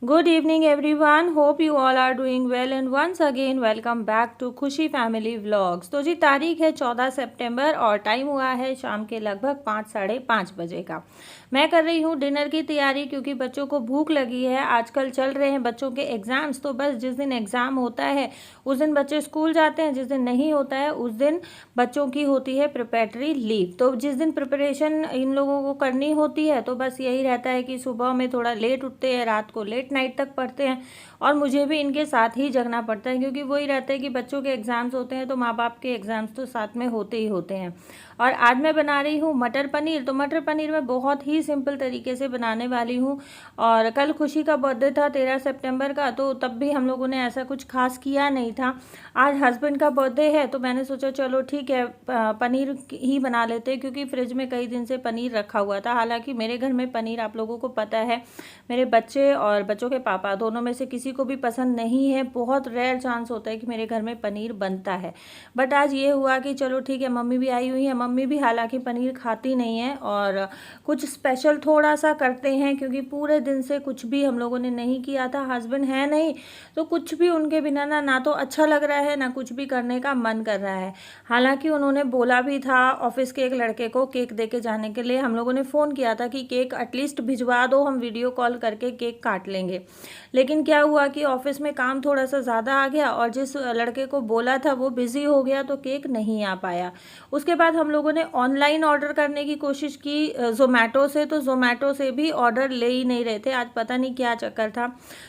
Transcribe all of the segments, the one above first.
Good evening everyone. Hope you all are doing well and once again welcome back to खुशी family vlogs. तो जी तारीख है 14 सितंबर और time हुआ है शाम के लगभग 5 साढ़े 5 बजे का। मैं कर रही हूँ डिनर की तैयारी क्योंकि बच्चों को भूख लगी है। आजकल चल रहे हैं बच्चों के एग्ज़ाम्स, तो बस जिस दिन एग्ज़ाम होता है उस दिन बच्चे स्कूल जाते हैं, जिस दिन नहीं होता है उस दिन बच्चों की होती है प्रिपरेटरी लीव। तो जिस दिन प्रिपरेशन इन लोगों को करनी होती है तो बस यही रहता है कि सुबह में थोड़ा लेट उठते हैं, रात को लेट नाइट तक पढ़ते हैं और मुझे भी इनके साथ ही जगना पड़ता है क्योंकि वही रहता है कि बच्चों के एग्ज़ाम्स होते हैं तो माँ बाप के एग्ज़ाम्स तो साथ में होते ही होते हैं। और आज मैं बना रही हूँ मटर पनीर। तो मटर पनीर मैं बहुत ही सिंपल तरीके से बनाने वाली हूँ। और कल खुशी का बर्थडे था 13 सितंबर का, तो तब भी हम लोगों ने ऐसा कुछ खास किया नहीं था। आज हस्बैंड का बर्थडे है तो मैंने सोचा चलो ठीक है पनीर ही बना लेते हैं क्योंकि फ्रिज में कई दिन से पनीर रखा हुआ था। हालांकि मेरे घर में पनीर आप लोगों को पता है मेरे बच्चे और बच्चों के पापा दोनों में से किसी को भी पसंद नहीं है। बहुत रेयर चांस होता है कि मेरे घर में पनीर बनता है। बट आज ये हुआ कि चलो ठीक है, मम्मी भी आई हुई है। मम्मी भी हालांकि पनीर खाती नहीं है और कुछ स्पेशल थोड़ा सा करते हैं क्योंकि पूरे दिन से कुछ भी हम लोगों ने नहीं किया था। हस्बैंड है नहीं तो कुछ भी उनके बिना ना तो अच्छा लग रहा है ना कुछ भी करने का मन कर रहा है। हालांकि उन्होंने बोला भी था ऑफिस के एक लड़के को केक दे के जाने के लिए। हम लोगों ने फ़ोन किया था कि केक एटलीस्ट भिजवा दो, हम वीडियो कॉल करके केक काट लेंगे। लेकिन क्या हुआ कि ऑफिस में काम थोड़ा सा ज़्यादा आ गया और जिस लड़के को बोला था वो बिज़ी हो गया तो केक नहीं आ पाया। उसके बाद हम लोगों ने ऑनलाइन ऑर्डर करने की कोशिश की ज़ोमैटो से, तो ज़ोमैटो से भी ऑर्डर ले ही नहीं रहे थे। आज पता नहीं क्या चक्कर था।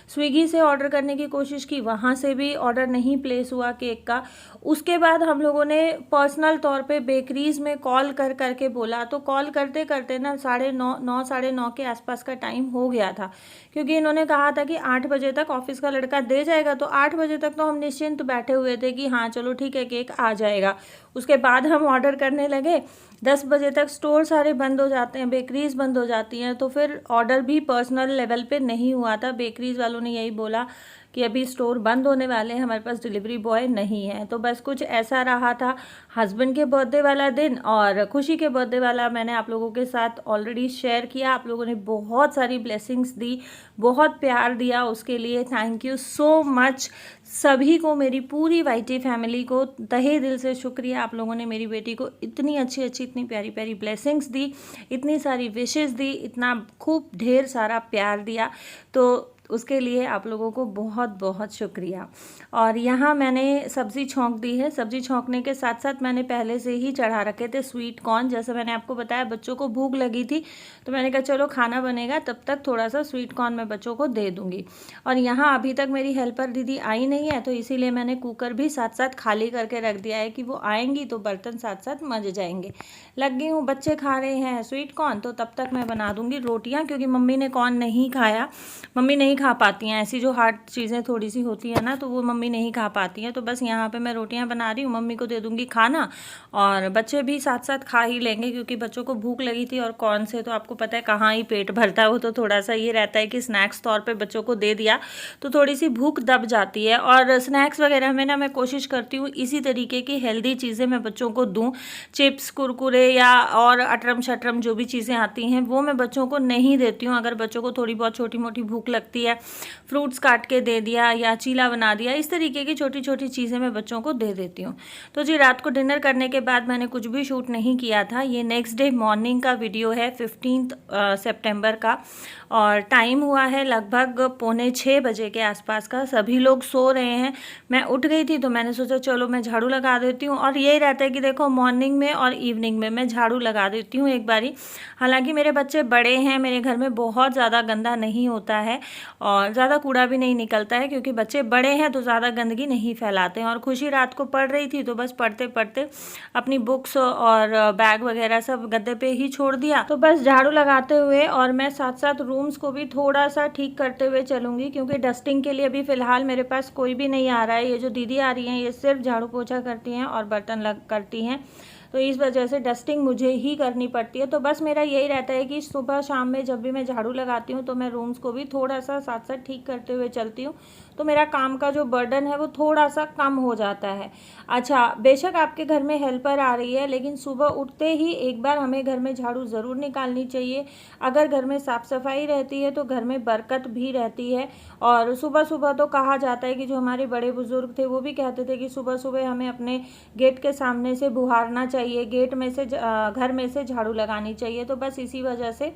स्विगी से ऑर्डर करने की कोशिश की, वहाँ से भी ऑर्डर नहीं प्लेस हुआ केक का। उसके बाद हम लोगों ने पर्सनल तौर पे बेकरीज़ में कॉल कर करके बोला, तो कॉल करते करते ना 9:30 साढ़े 9 के आसपास का टाइम हो गया था क्योंकि इन्होंने कहा था कि 8 बजे तक ऑफिस का लड़का दे जाएगा। तो 8 बजे तक तो हम निश्चिंत बैठे हुए थे कि हाँ चलो ठीक है केक आ जाएगा। उसके बाद हम ऑर्डर करने लगे। 10 बजे तक स्टोर सारे बंद हो जाते हैं, बेकरीज बंद हो जाती हैं, तो फिर ऑर्डर भी पर्सनल लेवल पे नहीं हुआ था। बेकरीज वालों ने यही बोला कि अभी स्टोर बंद होने वाले हैं, हमारे पास डिलीवरी बॉय नहीं है। तो बस कुछ ऐसा रहा था हस्बैंड के बर्थडे वाला दिन। और खुशी के बर्थडे वाला मैंने आप लोगों के साथ ऑलरेडी शेयर किया। आप लोगों ने बहुत सारी ब्लेसिंग्स दी, बहुत प्यार दिया, उसके लिए थैंक यू सो मच। सभी को, मेरी पूरी वाईटी फैमिली को तहे दिल से शुक्रिया। आप लोगों ने मेरी बेटी को इतनी अच्छी अच्छी इतनी प्यारी प्यारी ब्लेसिंग्स दी, इतनी सारी विशेस दी, इतना खूब ढेर सारा प्यार दिया, तो उसके लिए आप लोगों को बहुत बहुत शुक्रिया। और यहाँ मैंने सब्ज़ी छौंक दी है। सब्ज़ी छौंकने के साथ साथ मैंने पहले से ही चढ़ा रखे थे स्वीट कॉर्न। जैसे मैंने आपको बताया बच्चों को भूख लगी थी तो मैंने कहा चलो खाना बनेगा तब तक थोड़ा सा स्वीट कॉर्न मैं बच्चों को दे दूँगी। और यहाँ अभी तक मेरी हेल्पर दीदी आई नहीं है तो इसीलिए मैंने कुकर भी साथ साथ खाली करके रख दिया है कि वो आएंगी तो बर्तन साथ साथ मज जाएंगे। लग गई हूँ, बच्चे खा रहे हैं स्वीट कॉर्न तो तब तक मैं बना दूँगी रोटियाँ क्योंकि मम्मी ने कॉर्न नहीं खाया। मम्मी नहीं खा पाती हैं ऐसी जो हार्ड चीज़ें थोड़ी सी होती है ना, तो वो मम्मी नहीं खा पाती हैं। तो बस यहाँ पे मैं रोटियाँ बना रही हूँ, मम्मी को दे दूँगी खाना और बच्चे भी साथ साथ खा ही लेंगे क्योंकि बच्चों को भूख लगी थी। और कौन से तो आपको पता है कहाँ ही पेट भरता है, वो तो थोड़ा सा ये रहता है कि स्नैक्स तौर पर बच्चों को दे दिया तो थोड़ी सी भूख दब जाती है। और स्नैक्स वगैरह में ना मैं कोशिश करती हूँ इसी तरीके की हेल्दी चीज़ें मैं बच्चों को दूँ। चिप्स कुरकुरे या और अटरम शटरम जो भी चीज़ें आती हैं वो मैं बच्चों को नहीं देती हूँ। अगर बच्चों को थोड़ी बहुत छोटी मोटी भूख लगती है, फ्रूट्स काट के दे दिया या चीला बना दिया, इस तरीके की छोटी छोटी चीज़ें मैं बच्चों को दे देती हूँ। तो जी रात को डिनर करने के बाद मैंने कुछ भी शूट नहीं किया था। ये नेक्स्ट डे मॉर्निंग का वीडियो है 15 सितंबर का और टाइम हुआ है लगभग 5:45 बजे के आसपास का। सभी लोग सो रहे हैं। मैं उठ गई थी तो मैंने सोचा चलो मैं झाड़ू लगा देती हूँ। और यही रहता है कि देखो मॉर्निंग में और इवनिंग में मैं झाड़ू लगा देती हूँ एक बारी। हालांकि मेरे बच्चे बड़े हैं, मेरे घर में बहुत ज़्यादा गंदा नहीं होता है और ज़्यादा कूड़ा भी नहीं निकलता है क्योंकि बच्चे बड़े हैं तो ज़्यादा गंदगी नहीं फैलाते हैं। और खुशी रात को पढ़ रही थी तो बस पढ़ते पढ़ते अपनी बुक्स और बैग वगैरह सब गद्दे पे ही छोड़ दिया। तो बस झाड़ू लगाते हुए और मैं साथ साथ रूम्स को भी थोड़ा सा ठीक करते हुए चलूँगी क्योंकि डस्टिंग के लिए अभी फ़िलहाल मेरे पास कोई भी नहीं आ रहा है। ये जो दीदी आ रही हैं ये सिर्फ झाड़ू पोछा करती हैं और बर्तन करती हैं। तो इस वजह से डस्टिंग मुझे ही करनी पड़ती है। तो बस मेरा यही रहता है कि सुबह शाम में जब भी मैं झाड़ू लगाती हूँ तो मैं रूम्स को भी थोड़ा सा साथ साथ ठीक करते हुए चलती हूँ, तो मेरा काम का जो बर्डन है वो थोड़ा सा कम हो जाता है। अच्छा, बेशक आपके घर में हेल्पर आ रही है, लेकिन सुबह उठते ही एक बार हमें घर में झाड़ू ज़रूर निकालनी चाहिए। अगर घर में साफ़ सफाई रहती है तो घर में बरकत भी रहती है। और सुबह सुबह तो कहा जाता है कि जो हमारे बड़े बुजुर्ग थे वो भी कहते थे कि सुबह सुबह हमें अपने गेट के सामने से बुहारना चाहिए, गेट में से घर में से झाड़ू लगानी चाहिए। तो बस इसी वजह से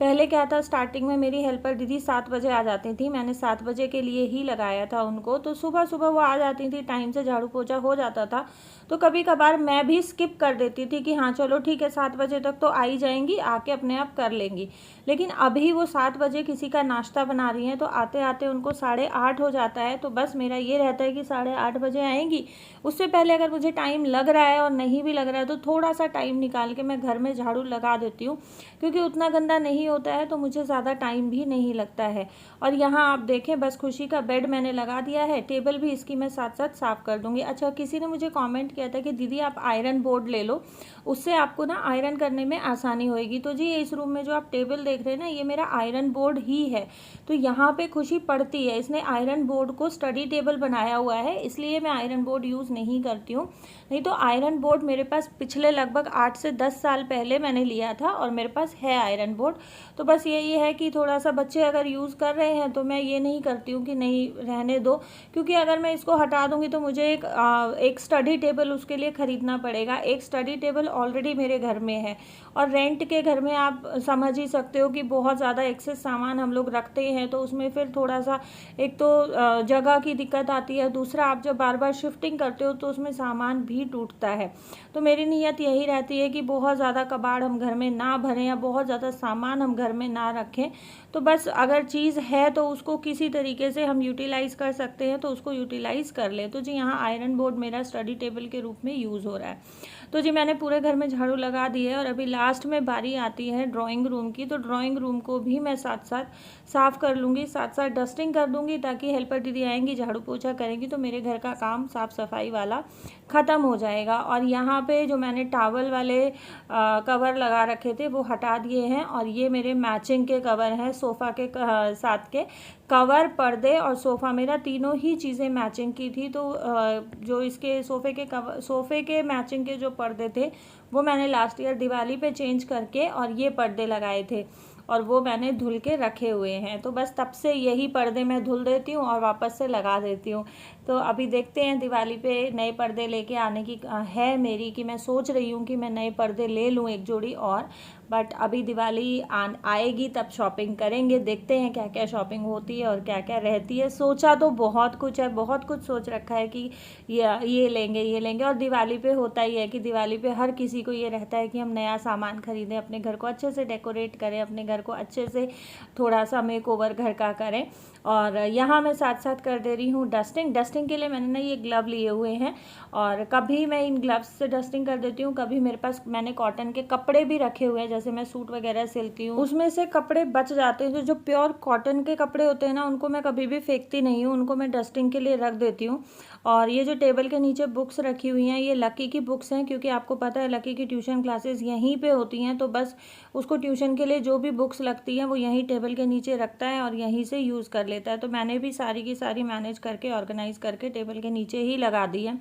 पहले क्या था, स्टार्टिंग में मेरी हेल्पर दीदी 7 बजे आ जाती थी, मैंने 7 बजे के लिए ही लगाया था उनको। तो सुबह सुबह वो आ जाती थी, टाइम से झाड़ू पोछा हो जाता था। तो कभी कभार मैं भी स्किप कर देती थी कि हाँ चलो ठीक है, 7 बजे तक तो आ ही जाएंगी, आके अपने आप कर लेंगी। लेकिन अभी वो 7 बजे किसी का नाश्ता बना रही हैं तो आते आते उनको 8:30 हो जाता है। तो बस मेरा ये रहता है कि 8:30 बजे आएंगी, उससे पहले अगर मुझे टाइम लग रहा है और नहीं भी लग रहा है तो थोड़ा सा टाइम निकाल के मैं घर में झाड़ू लगा देती हूँ, क्योंकि उतना गंदा नहीं होता है तो मुझे ज़्यादा टाइम भी नहीं लगता है। और यहाँ आप देखें, बस खुशी का बेड मैंने लगा दिया है, टेबल भी इसकी मैं साथ साथ साफ़ कर दूँगी। अच्छा, किसी ने मुझे कमेंट किया था कि दीदी आप आयरन बोर्ड ले लो, उससे आपको ना आयरन करने में आसानी होएगी। तो जी इस रूम में जो आप टेबल देख रहे हैं ना, ये मेरा आयरन बोर्ड ही है। तो यहाँ पे खुशी पढ़ती है, इसने आयरन बोर्ड को स्टडी टेबल बनाया हुआ है, इसलिए मैं आयरन बोर्ड यूज़ नहीं करती हूँ। नहीं तो आयरन बोर्ड मेरे पास पिछले लगभग 8 से 10 साल पहले मैंने लिया था और मेरे पास है आयरन बोर्ड। तो बस यही है कि थोड़ा सा बच्चे अगर यूज़ कर रहे हैं तो मैं ये नहीं करती हूँ कि नहीं रहने दो, क्योंकि अगर मैं इसको हटा दूँगी तो मुझे एक स्टडी टेबल उसके लिए ख़रीदना पड़ेगा। एक स्टडी टेबल ऑलरेडी मेरे घर में है, और रेंट के घर में आप समझ ही सकते हो कि बहुत ज़्यादा एक्सेस सामान हम लोग रखते हैं, तो उसमें फिर थोड़ा सा एक तो जगह की दिक्कत आती है, दूसरा आप जब बार बार शिफ्टिंग करते हो तो उसमें सामान भी टूटता है। तो मेरी नीयत यही रहती है कि बहुत ज़्यादा कबाड़ हम घर में ना भरें या बहुत ज़्यादा सामान हम घर में ना रखें। तो बस अगर चीज़ है तो उसको किसी तरीके से हम यूटिलाइज़ कर सकते हैं तो उसको यूटिलाइज़ कर ले। तो जी यहाँ आयरन बोर्ड मेरा स्टडी टेबल के रूप में यूज़ हो रहा है। तो जी मैंने पूरे घर में झाड़ू लगा दी है और अभी लास्ट में बारी आती है ड्राइंग रूम की। तो ड्राइंग रूम को भी मैं साथ साथ साफ़ कर लूँगी, साथ साथ डस्टिंग कर दूँगी, ताकि हेल्पर दीदी आएंगी झाड़ू पोछा करेंगी तो मेरे घर का काम साफ़ सफाई वाला ख़त्म हो जाएगा। और यहाँ पे जो मैंने टावल वाले कवर लगा रखे थे वो हटा दिए हैं, और ये मेरे मैचिंग के कवर हैं, सोफ़ा के साथ के कवर, पर्दे और सोफ़ा, मेरा तीनों ही चीज़ें मैचिंग की थी। तो जो इसके सोफ़े के मैचिंग के जो पर्दे थे वो मैंने लास्ट ईयर दिवाली पे चेंज करके और ये पर्दे लगाए थे, और वो मैंने धुल के रखे हुए हैं। तो बस तब से यही पर्दे मैं धुल देती हूँ और वापस से लगा देती हूँ। तो अभी देखते हैं, दिवाली पे नए पर्दे लेके आने की है मेरी, कि मैं सोच रही हूँ कि मैं नए पर्दे ले लूँ एक जोड़ी और, बट अभी दिवाली आएगी तब शॉपिंग करेंगे, देखते हैं क्या क्या शॉपिंग होती है और क्या क्या रहती है। सोचा तो बहुत कुछ है, बहुत कुछ सोच रखा है कि ये लेंगे ये लेंगे। और दिवाली पे होता ही है कि दिवाली पे हर किसी को ये रहता है कि हम नया सामान खरीदें, अपने घर को अच्छे से डेकोरेट करें, अपने घर को अच्छे से थोड़ा सा मेकओवर घर का करें। और यहाँ मैं साथ साथ कर दे रही हूँ डस्टिंग के लिए मैंने ना ये ग्लव लिए हुए हैं, और कभी मैं इन ग्लव्स से डस्टिंग कर देती हूँ, कभी मेरे पास मैंने कॉटन के कपड़े भी रखे हुए हैं, जैसे मैं सूट वगैरह सिलती हूँ उसमें से कपड़े बच जाते हैं। जो प्योर कॉटन के कपड़े होते हैं ना, उनको मैं कभी भी फेंकती नहीं हूँ, उनको मैं डस्टिंग के लिए रख देती हूँ। और ये जो टेबल के नीचे बुक्स रखी हुई हैं, ये लकी की बुक्स हैं, क्योंकि आपको पता है लकी की ट्यूशन क्लासेस यहीं पे होती हैं, तो बस उसको ट्यूशन के लिए जो भी बुक्स लगती हैं वो यहीं टेबल के नीचे रखता है और यहीं से यूज़ कर लेता है। तो मैंने भी सारी की सारी मैनेज करके ऑर्गेनाइज़ करके टेबल के नीचे ही लगा दी है,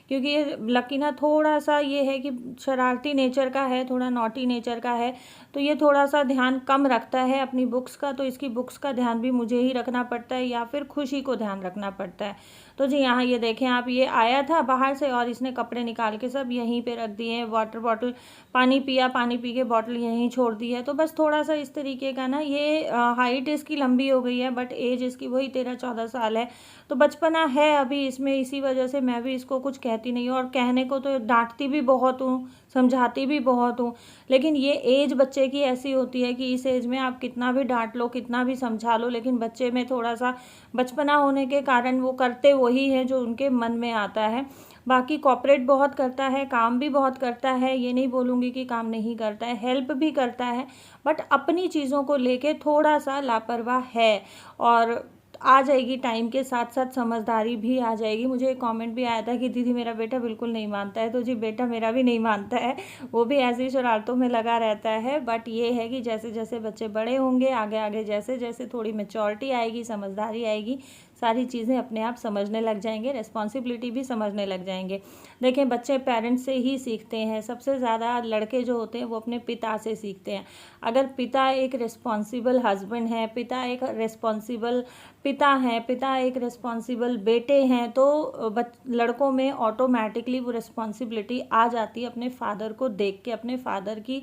क्योंकि ये लकी ना थोड़ा सा ये है कि शरारती नेचर का है, थोड़ा नॉटी नेचर का है, तो ये थोड़ा सा ध्यान कम रखता है अपनी बुक्स का, तो इसकी बुक्स का ध्यान भी मुझे ही रखना पड़ता है या फिर खुशी को ध्यान रखना पड़ता है। तो जी यहाँ ये देखें आप, ये आया था बाहर से और इसने कपड़े निकाल के सब यहीं पे रख दिए हैं, वाटर बॉटल पानी पिया, पानी पी के बॉटल यहीं छोड़ दी है। तो बस थोड़ा सा इस तरीके का ना, ये हाइट इसकी लंबी हो गई है बट एज इसकी वही 13-14 साल है, तो बचपना है अभी इसमें, इसी वजह से मैं भी इसको कुछ कहती नहीं हूँ, और कहने को तो डांटती भी बहुत हूँ, समझाती भी बहुत हूँ, लेकिन ये एज बच्चे की ऐसी होती है कि इस एज में आप कितना भी डांट लो, कितना भी समझा लो, लेकिन बच्चे में थोड़ा सा बचपना होने के कारण वो करते वही है जो उनके मन में आता है। बाकी कॉपरेट बहुत करता है, काम भी बहुत करता है, ये नहीं बोलूँगी कि काम नहीं करता है, हेल्प भी करता है, बट अपनी चीज़ों को लेके थोड़ा सा लापरवाह है। और आ जाएगी, टाइम के साथ साथ समझदारी भी आ जाएगी। मुझे एक कमेंट भी आया था कि दीदी मेरा बेटा बिल्कुल नहीं मानता है, तो जी बेटा मेरा भी नहीं मानता है, वो भी ऐसी शरारतों में लगा रहता है। बट ये है कि जैसे जैसे बच्चे बड़े होंगे, आगे आगे जैसे जैसे थोड़ी मैच्योरिटी आएगी, समझदारी आएगी, सारी चीज़ें अपने आप समझने लग जाएंगे, रिस्पॉन्सिबिलिटी भी समझने लग जाएंगे। देखें, बच्चे पेरेंट्स से ही सीखते हैं। सबसे ज़्यादा लड़के जो होते हैं वो अपने पिता से सीखते हैं। अगर पिता एक रिस्पॉन्सिबल हस्बैंड है, पिता एक रिस्पॉन्सिबल पिता हैं, पिता एक रिस्पॉन्सिबल बेटे हैं, तो लड़कों में ऑटोमेटिकली वो रिस्पॉन्सिबिलिटी आ जाती है अपने फादर को देख के, अपने फादर की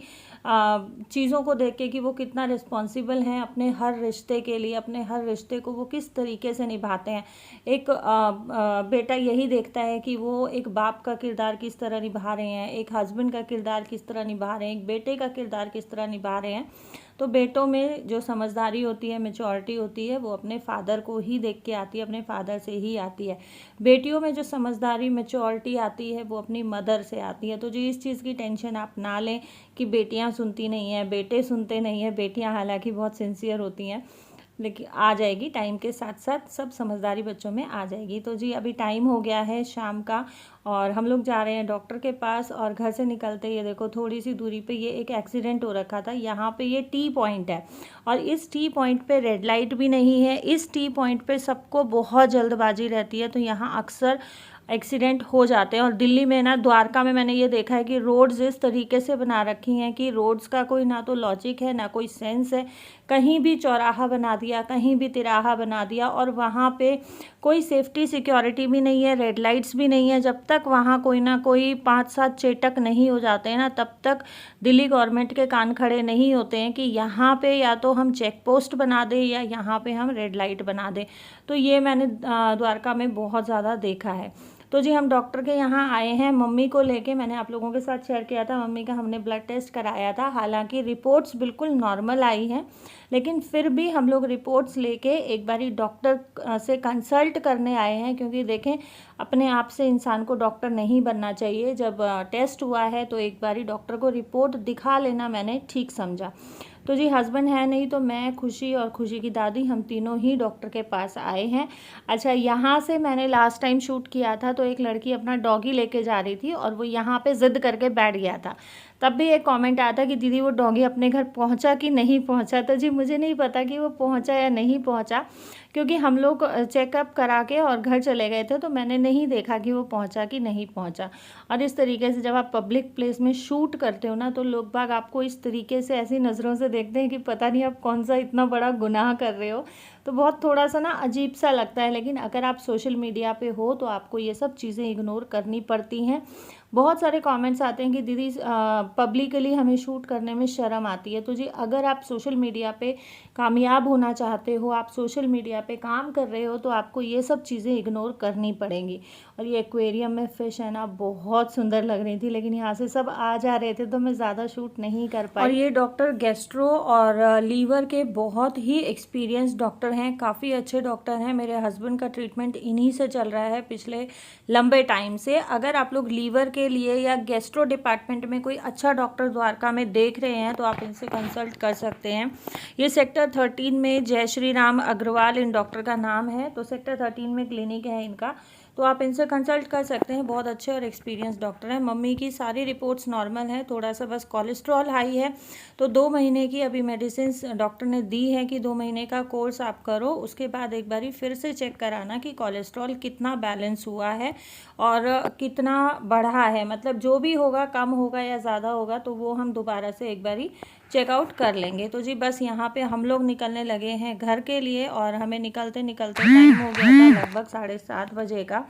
चीज़ों को देख के कि वो कितना रिस्पॉन्सिबल हैं अपने हर रिश्ते के लिए, अपने हर रिश्ते को वो किस तरीके से निभाते हैं। एक बेटा यही देखता है कि वो एक बाप का किरदार किस तरह निभा रहे हैं, एक हस्बैंड का किरदार किस तरह निभा रहे हैं, एक बेटे का किरदार किस तरह निभा रहे हैं। तो बेटों में जो समझदारी होती है, मैच्योरिटी होती है, वो अपने फादर को ही देख के आती है, अपने फादर से ही आती है। बेटियों में जो समझदारी मैच्योरिटी आती है वो अपनी मदर से आती है। तो जो इस चीज़ की टेंशन आप ना लें कि बेटियां सुनती नहीं हैं, बेटे सुनते नहीं हैं। बेटियां हालांकि बहुत सिंसियर होती हैं, लेकिन आ जाएगी, टाइम के साथ साथ सब समझदारी बच्चों में आ जाएगी। तो जी अभी टाइम हो गया है शाम का और हम लोग जा रहे हैं डॉक्टर के पास। और घर से निकलते ये देखो थोड़ी सी दूरी पे ये एक एक्सीडेंट हो रखा था। यहाँ पे ये टी पॉइंट है और इस टी पॉइंट पे रेड लाइट भी नहीं है। इस टी पॉइंट पे सबको बहुत जल्दबाजी रहती है, तो यहाँ अक्सर एक्सीडेंट हो जाते हैं। और दिल्ली में ना, द्वारका में मैंने ये देखा है कि रोड्स इस तरीके से बना रखी हैं कि रोड्स का कोई ना तो लॉजिक है, ना कोई सेंस है। कहीं भी चौराहा बना दिया, कहीं भी तिराहा बना दिया, और वहाँ पे कोई सेफ्टी सिक्योरिटी भी नहीं है, रेड लाइट्स भी नहीं है। जब तक वहाँ कोई ना कोई 5-7 चेटक नहीं हो जाते हैं ना, तब तक दिल्ली गवर्नमेंट के कान खड़े नहीं होते हैं कि यहाँ पे या तो हम चेक पोस्ट बना दें या यहाँ पे हम रेड लाइट बना दें। तो ये मैंने द्वारका में बहुत ज़्यादा देखा है। तो जी हम डॉक्टर के यहाँ आए हैं मम्मी को लेके। मैंने आप लोगों के साथ शेयर किया था, मम्मी का हमने ब्लड टेस्ट कराया था। हालांकि रिपोर्ट्स बिल्कुल नॉर्मल आई हैं, लेकिन फिर भी हम लोग रिपोर्ट्स लेके एक बारी डॉक्टर से कंसल्ट करने आए हैं, क्योंकि देखें अपने आप से इंसान को डॉक्टर नहीं बनना चाहिए। जब टेस्ट हुआ है तो एक बारी डॉक्टर को रिपोर्ट दिखा लेना मैंने ठीक समझा। तो जी हस्बैंड है नहीं, तो मैं, खुशी और खुशी की दादी, हम तीनों ही डॉक्टर के पास आए हैं। अच्छा, यहाँ से मैंने लास्ट टाइम शूट किया था तो एक लड़की अपना डॉगी लेके जा रही थी और वो यहाँ पे ज़िद करके बैठ गया था। तब भी एक कमेंट आया था कि दीदी वो डॉगी अपने घर पहुँचा कि नहीं पहुँचा। तो जी मुझे नहीं पता कि वो पहुँचा या नहीं पहुँचा, क्योंकि हम लोग चेकअप करा के और घर चले गए थे, तो मैंने नहीं देखा कि वो पहुंचा कि नहीं पहुंचा। और इस तरीके से जब आप पब्लिक प्लेस में शूट करते हो ना, तो लोग बाग आपको इस तरीके से ऐसी नज़रों से देखते हैं कि पता नहीं आप कौन सा इतना बड़ा गुनाह कर रहे हो। तो बहुत थोड़ा सा ना अजीब सा लगता है। लेकिन अगर आप सोशल मीडिया पे हो तो आपको ये सब चीज़ें इग्नोर करनी पड़ती हैं। बहुत सारे कमेंट्स आते हैं कि दीदी पब्लिकली हमें शूट करने में शर्म आती है। तो जी अगर आप सोशल मीडिया पे कामयाब होना चाहते हो, आप सोशल मीडिया पे काम कर रहे हो, तो आपको ये सब चीज़ें इग्नोर करनी पड़ेंगी। और ये एक्वेरियम में फ़िश है ना, बहुत सुंदर लग रही थी, लेकिन यहाँ से सब आ जा रहे थे तो मैं ज़्यादा शूट नहीं कर पाई। और ये डॉक्टर गैस्ट्रो और लीवर के बहुत ही एक्सपीरियंस डॉक्टर हैं, काफ़ी अच्छे डॉक्टर हैं। मेरे हस्बैंड का ट्रीटमेंट इन्हीं से चल रहा है पिछले लंबे टाइम से। अगर आप लोग लीवर के लिए या गैस्ट्रो डिपार्टमेंट में कोई अच्छा डॉक्टर द्वारका में देख रहे हैं तो आप इनसे कंसल्ट कर सकते हैं। ये सेक्टर 13 में जय श्री राम अग्रवाल इन डॉक्टर का नाम है। तो सेक्टर 13 में क्लिनिक है इनका, तो आप इनसे कंसल्ट कर सकते हैं। बहुत अच्छे और एक्सपीरियंस डॉक्टर हैं। मम्मी की सारी रिपोर्ट्स नॉर्मल है, थोड़ा सा बस कोलेस्ट्रॉल हाई है। तो 2 महीने की अभी मेडिसिन डॉक्टर ने दी है कि 2 महीने का कोर्स आप करो, उसके बाद एक बारी फिर से चेक कराना कि कोलेस्ट्रॉल कितना बैलेंस हुआ है और कितना बढ़ा है। मतलब जो भी होगा, कम होगा या ज़्यादा होगा, तो वो हम दोबारा से एक बारी चेकआउट कर लेंगे। तो जी बस यहाँ पे हम लोग निकलने लगे हैं घर के लिए और हमें निकलते निकलते टाइम हो गया था लगभग 7:30 बजे का।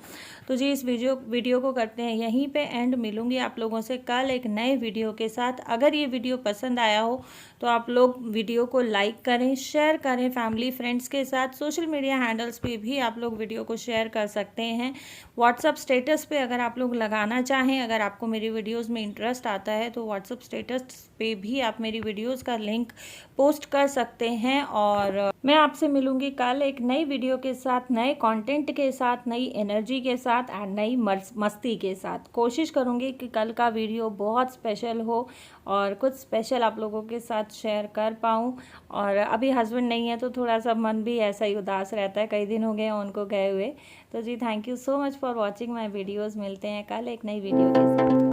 तो जी इस वीडियो को करते हैं यहीं पे एंड। मिलूंगी आप लोगों से कल एक नए वीडियो के साथ। अगर ये वीडियो पसंद आया हो तो आप लोग वीडियो को लाइक करें, शेयर करें फैमिली फ्रेंड्स के साथ। सोशल मीडिया हैंडल्स पे भी आप लोग वीडियो को शेयर कर सकते हैं। व्हाट्सअप स्टेटस पे अगर आप लोग लगाना चाहें, अगर आपको मेरी वीडियोज़ में इंटरेस्ट आता है तो व्हाट्सअप स्टेटस पे भी आप मेरी वीडियोस का लिंक पोस्ट कर सकते हैं। और मैं आपसे मिलूंगी कल एक नई वीडियो के साथ, नए कंटेंट के साथ, नई एनर्जी के साथ एंड नई मस्ती के साथ। कोशिश करूंगी कि कल का वीडियो बहुत स्पेशल हो और कुछ स्पेशल आप लोगों के साथ शेयर कर पाऊँ। और अभी हस्बैंड नहीं है तो थोड़ा सा मन भी ऐसा ही उदास रहता है, कई दिन हो गए उनको गए हुए। तो जी thank you so much for watching my videos. मिलते हैं कल एक नई वीडियो के साथ।